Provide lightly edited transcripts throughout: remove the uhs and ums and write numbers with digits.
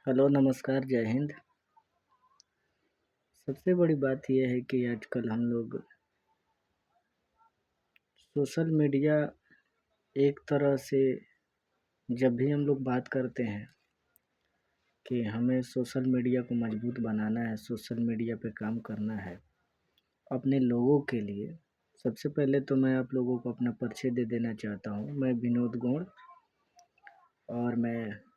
Hello, नमस्कार, जय हिंद। सबसे बड़ी बात ये है कि आजकल हम लोग सोशल मीडिया एक तरह से जब भी हम लोग बात करते हैं कि हमें सोशल मीडिया को मजबूत बनाना है, सोशल मीडिया पे काम करना है अपने लोगों के लिए। सबसे पहले तो मैं आप लोगों को अपना परिचय दे देना चाहता हूँ। मैं विनोद गौड़ और मैं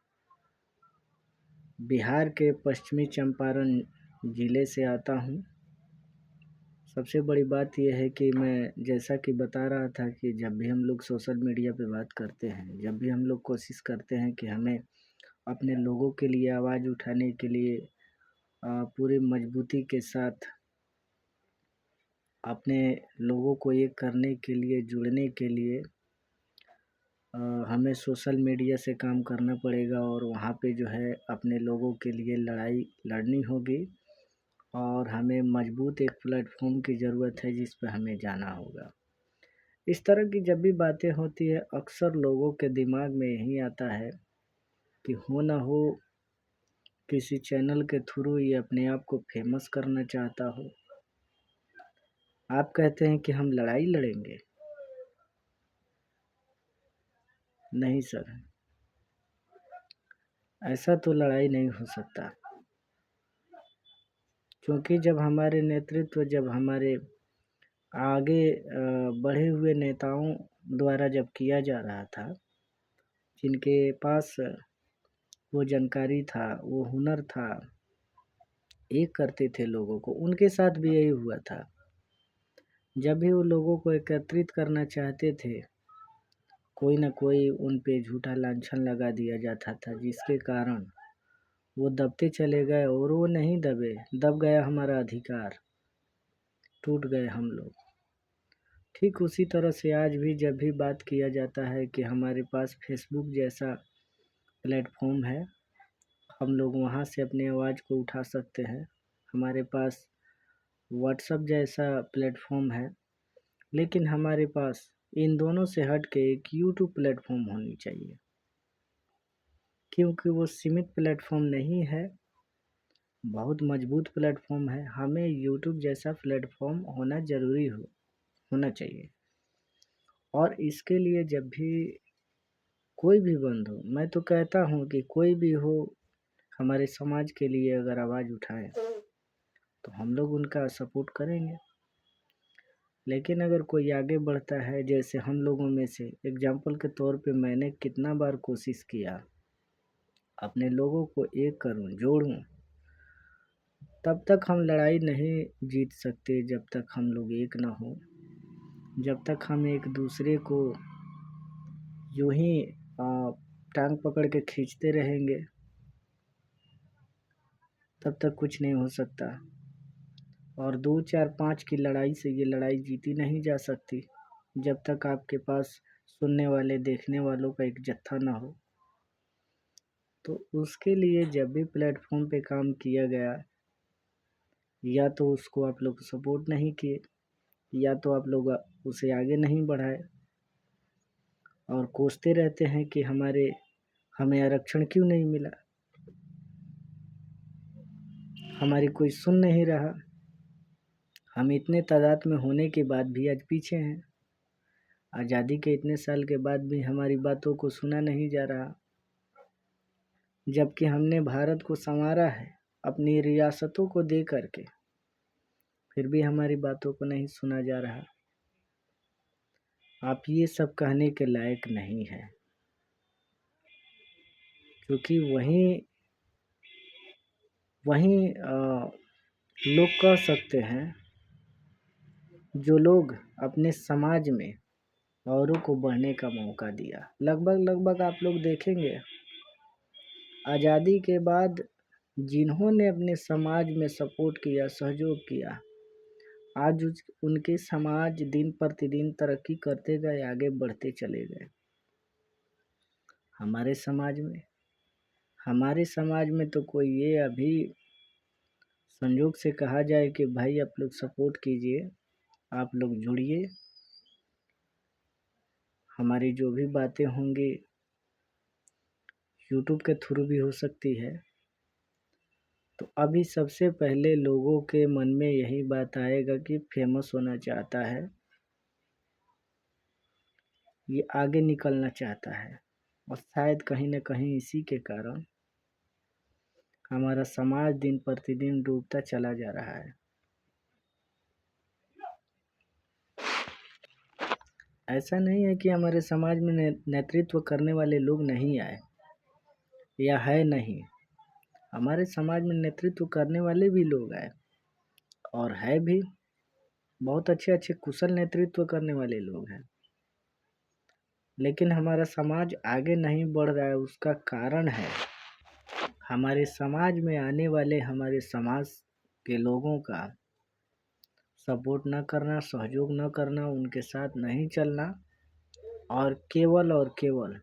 बिहार के पश्चिमी चंपारण ज़िले से आता हूँ। सबसे बड़ी बात यह है कि मैं जैसा कि बता रहा था कि जब भी हम लोग सोशल मीडिया पे बात करते हैं, जब भी हम लोग कोशिश करते हैं कि हमें अपने लोगों के लिए आवाज़ उठाने के लिए पूरी मजबूती के साथ अपने लोगों को एक करने के लिए, जुड़ने के लिए हमें सोशल मीडिया से काम करना पड़ेगा और वहाँ पे जो है अपने लोगों के लिए लड़ाई लड़नी होगी और हमें मजबूत एक प्लेटफॉर्म की ज़रूरत है जिस पे हमें जाना होगा। इस तरह की जब भी बातें होती है अक्सर लोगों के दिमाग में यही आता है कि हो ना हो किसी चैनल के थ्रू ये अपने आप को फेमस करना चाहता हो। आप कहते हैं कि हम लड़ाई लड़ेंगे। नहीं सर, ऐसा तो लड़ाई नहीं हो सकता, क्योंकि जब हमारे नेतृत्व जब हमारे आगे बढ़े हुए नेताओं द्वारा जब किया जा रहा था, जिनके पास वो जानकारी था, वो हुनर था, एक करते थे लोगों को, उनके साथ भी यही हुआ था। जब भी वो लोगों को एकत्रित करना चाहते थे, कोई न कोई उन पे झूठा लांछन लगा दिया जाता था, जिसके कारण वो दबते चले गए और वो नहीं दबे, दब गया हमारा अधिकार, टूट गए हम लोग। ठीक उसी तरह से आज भी जब भी बात किया जाता है कि हमारे पास फेसबुक जैसा प्लेटफॉर्म है, हम लोग वहाँ से अपनी आवाज़ को उठा सकते हैं। हमारे पास व्हाट्सएप जैसा प्लेटफॉर्म है, लेकिन हमारे पास इन दोनों से हट के एक यूट्यूब प्लेटफॉर्म होनी चाहिए, क्योंकि वो सीमित प्लेटफॉर्म नहीं है, बहुत मजबूत प्लेटफॉर्म है। हमें यूट्यूब जैसा प्लेटफॉर्म होना ज़रूरी होना चाहिए। और इसके लिए जब भी कोई भी बंद हो, मैं तो कहता हूँ कि कोई भी हो हमारे समाज के लिए अगर आवाज़ उठाए तो हम लोग उनका सपोर्ट करेंगे। लेकिन अगर कोई आगे बढ़ता है, जैसे हम लोगों में से एग्जाम्पल के तौर पे मैंने कितना बार कोशिश किया अपने लोगों को एक करूं, जोड़ूं, तब तक हम लड़ाई नहीं जीत सकते जब तक हम लोग एक ना हो। जब तक हम एक दूसरे को यूं ही टांग पकड़ के खींचते रहेंगे, तब तक कुछ नहीं हो सकता। और 2 4 5 की लड़ाई से ये लड़ाई जीती नहीं जा सकती जब तक आपके पास सुनने वाले, देखने वालों का एक जत्था ना हो। तो उसके लिए जब भी प्लेटफॉर्म पे काम किया गया, या तो उसको आप लोग सपोर्ट नहीं किए, या तो आप लोग उसे आगे नहीं बढ़ाए और कोसते रहते हैं कि हमें आरक्षण क्यों नहीं मिला, हमारी कोई सुन नहीं रहा। हम इतने तादाद में होने के बाद भी आज पीछे हैं। आज़ादी के इतने साल के बाद भी हमारी बातों को सुना नहीं जा रहा, जबकि हमने भारत को संवारा है अपनी रियासतों को दे करके, फिर भी हमारी बातों को नहीं सुना जा रहा। आप ये सब कहने के लायक नहीं है, क्योंकि वहीं लोग कह सकते हैं जो लोग अपने समाज में औरों को बढ़ने का मौका दिया। लगभग आप लोग देखेंगे आज़ादी के बाद जिन्होंने अपने समाज में सपोर्ट किया, सहयोग किया, आज उनके समाज दिन प्रतिदिन तरक्की करते गए, आगे बढ़ते चले गए। हमारे समाज में तो कोई ये अभी संयोग से कहा जाए कि भाई आप लोग सपोर्ट कीजिए, आप लोग जुड़िए, हमारी जो भी बातें होंगी यूट्यूब के थ्रू भी हो सकती है, तो अभी सबसे पहले लोगों के मन में यही बात आएगा कि फेमस होना चाहता है, ये आगे निकलना चाहता है, और शायद कहीं न कहीं इसी के कारण हमारा समाज दिन प्रतिदिन डूबता चला जा रहा है। ऐसा नहीं है कि हमारे समाज में नेतृत्व करने वाले लोग नहीं आए या है नहीं। हमारे समाज में नेतृत्व करने वाले भी लोग आए और है भी, बहुत अच्छे कुशल नेतृत्व करने वाले लोग हैं। लेकिन हमारा समाज आगे नहीं बढ़ रहा है, उसका कारण है हमारे समाज में आने वाले हमारे समाज के लोगों का सपोर्ट न करना, सहयोग न करना, उनके साथ नहीं चलना और केवल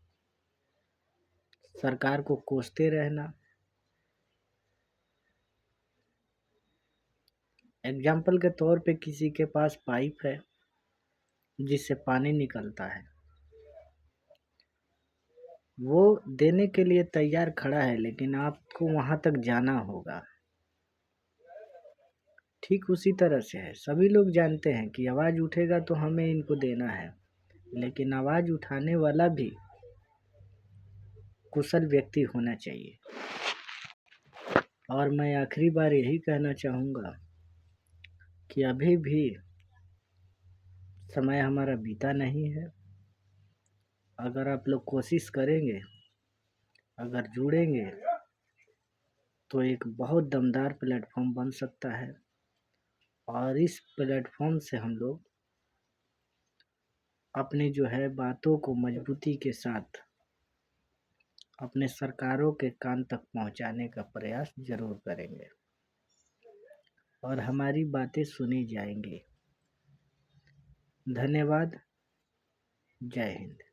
सरकार को कोसते रहना। एग्जाम्पल के तौर पे किसी के पास पाइप है जिससे पानी निकलता है, वो देने के लिए तैयार खड़ा है, लेकिन आपको वहां तक जाना होगा। ठीक उसी तरह से है, सभी लोग जानते हैं कि आवाज उठेगा तो हमें इनको देना है, लेकिन आवाज उठाने वाला भी कुशल व्यक्ति होना चाहिए। और मैं आखिरी बार यही कहना चाहूँगा कि अभी भी समय हमारा बीता नहीं है। अगर आप लोग कोशिश करेंगे, अगर जुड़ेंगे, तो एक बहुत दमदार प्लेटफॉर्म बन सकता है और इस प्लेटफॉर्म से हम लोग अपनी जो है बातों को मजबूती के साथ अपने सरकारों के कान तक पहुंचाने का प्रयास जरूर करेंगे और हमारी बातें सुनी जाएंगी। धन्यवाद। जय हिंद।